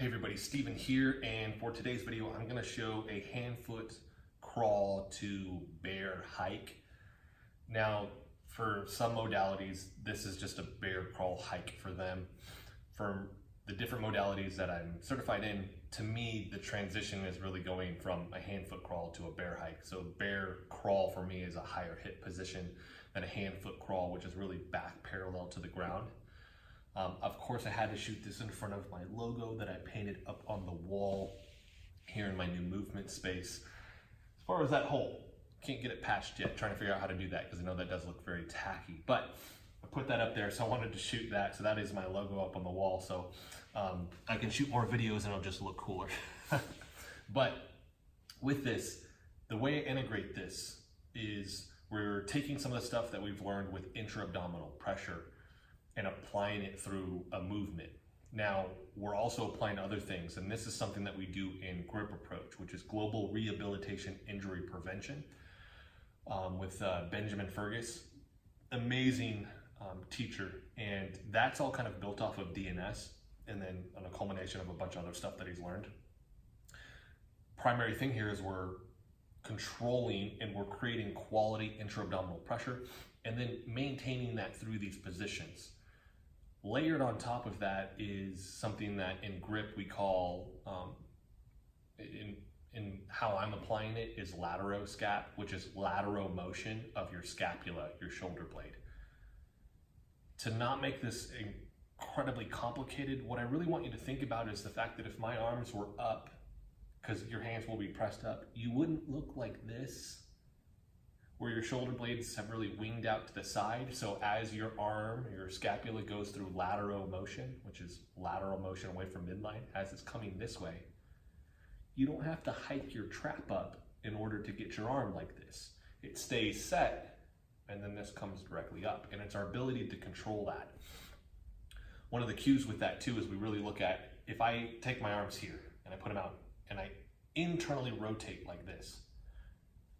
Hey everybody, Steven here, and for today's video I'm going to show a hand-foot crawl to bear hike. Now for some modalities this is just a bear crawl hike for them. For the different modalities that I'm certified in, to me the transition is really going from a hand-foot crawl to a bear hike. So bear crawl for me is a higher hip position than a hand-foot crawl, which is really back parallel to the ground. Of course, I had to shoot this in front of my logo that I painted up on the wall here in my new movement space. As far as that hole, can't get it patched yet, trying to figure out how to do that because I know that does look very tacky. But I put that up there, so I wanted to shoot that. So that is my logo up on the wall. So I can shoot more videos and it'll just look cooler. But with this, the way I integrate this is we're taking some of the stuff that we've learned with intra-abdominal pressure and applying it through a movement. Now, we're also applying other things, and this is something that we do in GRIP Approach, which is Global Rehabilitation Injury Prevention, with Benjamin Fergus. Amazing teacher, and that's all kind of built off of DNS, and then on a culmination of a bunch of other stuff that he's learned. Primary thing here is we're controlling and we're creating quality intra-abdominal pressure, and then maintaining that through these positions. Layered on top of that is something that in GRIP we call, in how I'm applying it, is lateroscap, which is lateral motion of your scapula, your shoulder blade. To not make this incredibly complicated, what I really want you to think about is the fact that if my arms were up, because your hands will be pressed up, you wouldn't look like this, where your shoulder blades have really winged out to the side. So as your arm, your scapula goes through lateral motion, which is lateral motion away from midline, as it's coming this way, you don't have to hike your trap up in order to get your arm like this. It stays set, and then this comes directly up, and it's our ability to control that. One of the cues with that too is we really look at, if I take my arms here and I put them out and I internally rotate like this,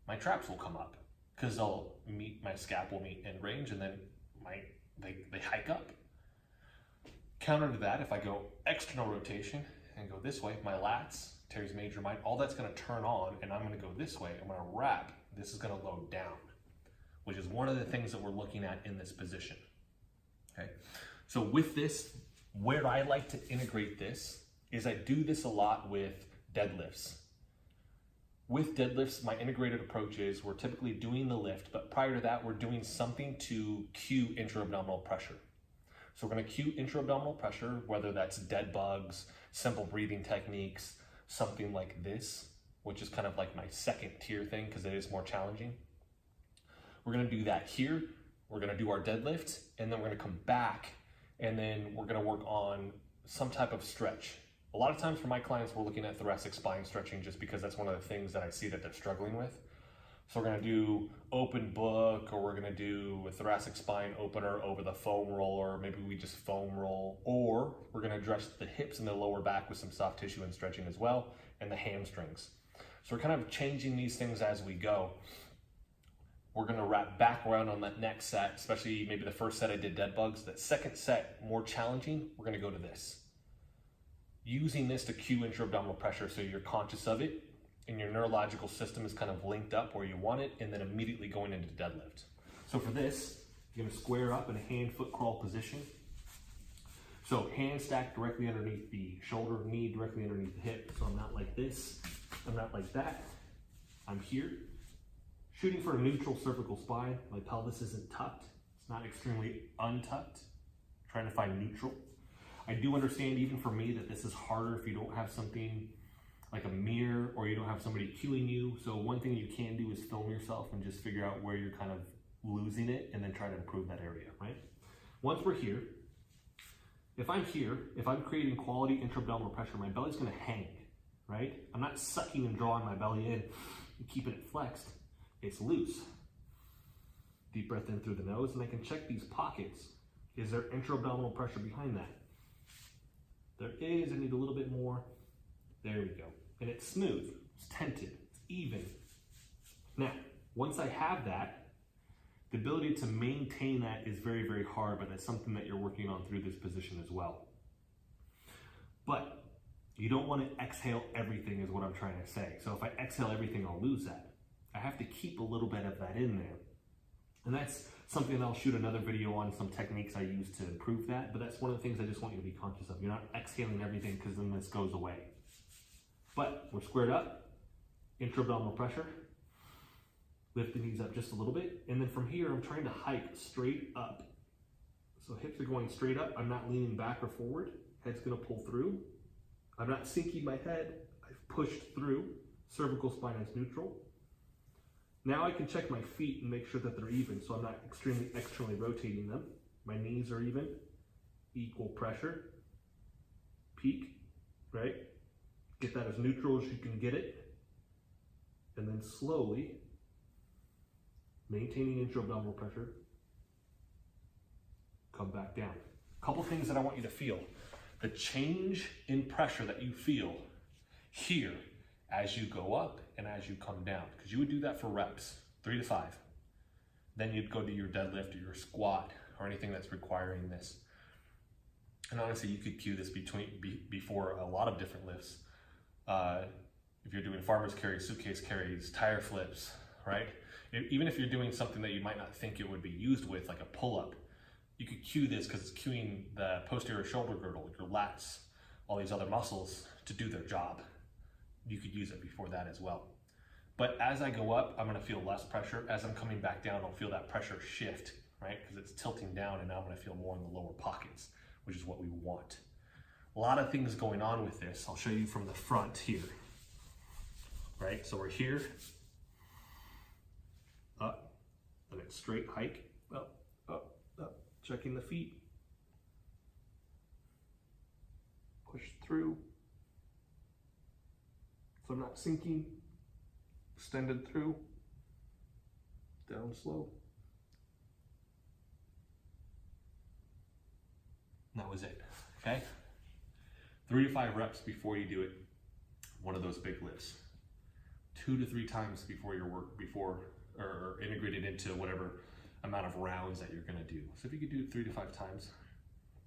my traps will come up, because they'll meet, my scap will meet end range, and then they hike up. Counter to that, if I go external rotation and go this way, my lats, teres major, minor, all that's gonna turn on, and I'm gonna go this way, I'm gonna wrap, this is gonna load down, which is one of the things that we're looking at in this position, okay? So with this, where I like to integrate this is I do this a lot with deadlifts. With deadlifts, my integrated approach is we're typically doing the lift, but prior to that, we're doing something to cue intra-abdominal pressure. So we're gonna cue intra-abdominal pressure, whether that's dead bugs, simple breathing techniques, something like this, which is kind of like my second tier thing because it is more challenging. We're gonna do that here. We're gonna do our deadlift, and then we're gonna come back, and then we're gonna work on some type of stretch. A lot of times for my clients, we're looking at thoracic spine stretching just because that's one of the things that I see that they're struggling with. So we're gonna do open book, or we're gonna do a thoracic spine opener over the foam roll, or maybe we just foam roll, or we're gonna address the hips and the lower back with some soft tissue and stretching as well, and the hamstrings. So we're kind of changing these things as we go. We're gonna wrap back around on that next set, especially maybe the first set I did dead bugs. That second set, more challenging, we're gonna go to this. Using this to cue intra-abdominal pressure so you're conscious of it and your neurological system is kind of linked up where you want it, and then immediately going into deadlift. So for this, you're gonna square up in a hand-foot crawl position. So hand stacked directly underneath the shoulder, knee directly underneath the hip. So I'm not like this, I'm not like that. I'm here, shooting for a neutral cervical spine. My pelvis isn't tucked, it's not extremely untucked. Trying to find neutral. I do understand, even for me, that this is harder if you don't have something like a mirror or you don't have somebody cueing you. So one thing you can do is film yourself and just figure out where you're kind of losing it and then try to improve that area, right? Once we're here, if I'm creating quality intra-abdominal pressure, my belly's gonna hang, right? I'm not sucking and drawing my belly in and keeping it flexed. It's loose. Deep breath in through the nose, and I can check these pockets. Is there intra-abdominal pressure behind that? There is. I need a little bit more. There we go. And it's smooth, it's tented, it's even. Now, once I have that, the ability to maintain that is very, very hard, but that's something that you're working on through this position as well. But You don't want to exhale everything is what I'm trying to say. So if I exhale everything, I'll lose that. I have to keep a little bit of that in there. And that's something that I'll shoot another video on, some techniques I use to improve that. But that's one of the things I just want you to be conscious of. You're not exhaling everything because then this goes away. But we're squared up, intra-abdominal pressure. Lift the knees up just a little bit. And then from here, I'm trying to hike straight up. So hips are going straight up. I'm not leaning back or forward. Head's gonna pull through. I'm not sinking my head. I've pushed through. Cervical spine is neutral. Now I can check my feet and make sure that they're even, so I'm not extremely externally rotating them. My knees are even, equal pressure. Peak, right? Get that as neutral as you can get it. And then slowly, maintaining intra-abdominal pressure, come back down. A couple things that I want you to feel. The change in pressure that you feel here as you go up and as you come down, because you would do that for reps, 3 to 5. Then you'd go to your deadlift or your squat or anything that's requiring this. And honestly, you could cue this before a lot of different lifts. If you're doing farmer's carries, suitcase carries, tire flips, right? Even if you're doing something that you might not think it would be used with, like a pull-up, you could cue this because it's cueing the posterior shoulder girdle, your lats, all these other muscles to do their job. You could use it before that as well. But as I go up, I'm gonna feel less pressure. As I'm coming back down, I'll feel that pressure shift, right? Because it's tilting down and now I'm gonna feel more in the lower pockets, which is what we want. A lot of things going on with this. I'll show you from the front here, right? So we're here, up, and it's straight hike, up, up, up, checking the feet, push through. So I'm not sinking, extended through, down slow. And that was it, okay? 3 to 5 reps before you do it, one of those big lifts. 2 to 3 times before your work, or integrated into whatever amount of rounds that you're gonna do. So if you could do it 3 to 5 times,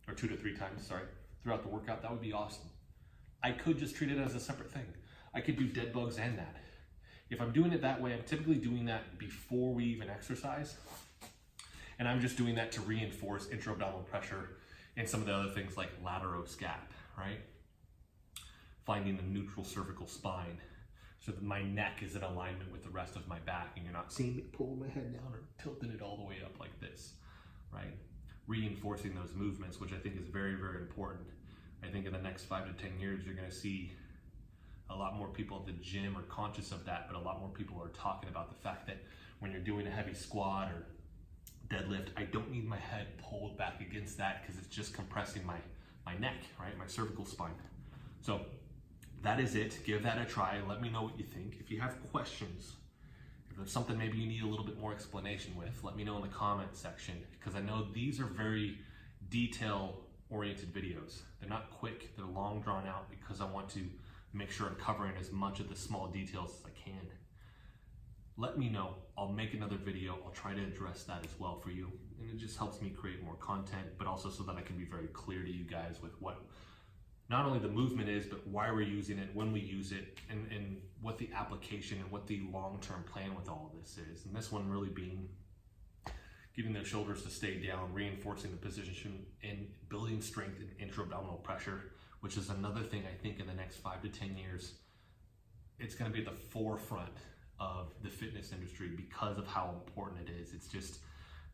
or 2 to 3 times, sorry, throughout the workout, that would be awesome. I could just treat it as a separate thing. I could do dead bugs and that. If I'm doing it that way, I'm typically doing that before we even exercise. And I'm just doing that to reinforce intra-abdominal pressure and some of the other things like lateroscap, right? Finding the neutral cervical spine so that my neck is in alignment with the rest of my back and you're not seeing me pull my head down or tilting it all the way up like this, right? Reinforcing those movements, which I think is very, very important. I think in the next 5 to 10 years, you're gonna see a lot more people at the gym are conscious of that, but a lot more people are talking about the fact that when you're doing a heavy squat or deadlift, I don't need my head pulled back against that because it's just compressing my neck, right? My cervical spine. So that is it. Give that a try. Let me know what you think. If you have questions, if there's something maybe you need a little bit more explanation with, let me know in the comment section because I know these are very detail-oriented videos. They're not quick. They're long drawn out because I want to make sure I'm covering as much of the small details as I can. Let me know. I'll make another video. I'll try to address that as well for you. And it just helps me create more content, but also so that I can be very clear to you guys with what not only the movement is, but why we're using it, when we use it, and what the application and what the long-term plan with all of this is. And this one really being getting their shoulders to stay down, reinforcing the position, and building strength in intra-abdominal pressure, which is another thing I think in the next 5 to 10 years, it's gonna be at the forefront of the fitness industry because of how important it is. It's just,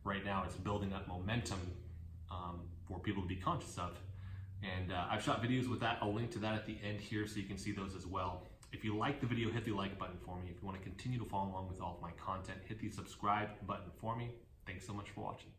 right now it's building up momentum for people to be conscious of. And I've shot videos with that. I'll link to that at the end here so you can see those as well. If you like the video, hit the like button for me. If you wanna continue to follow along with all of my content, hit the subscribe button for me. Thanks so much for watching.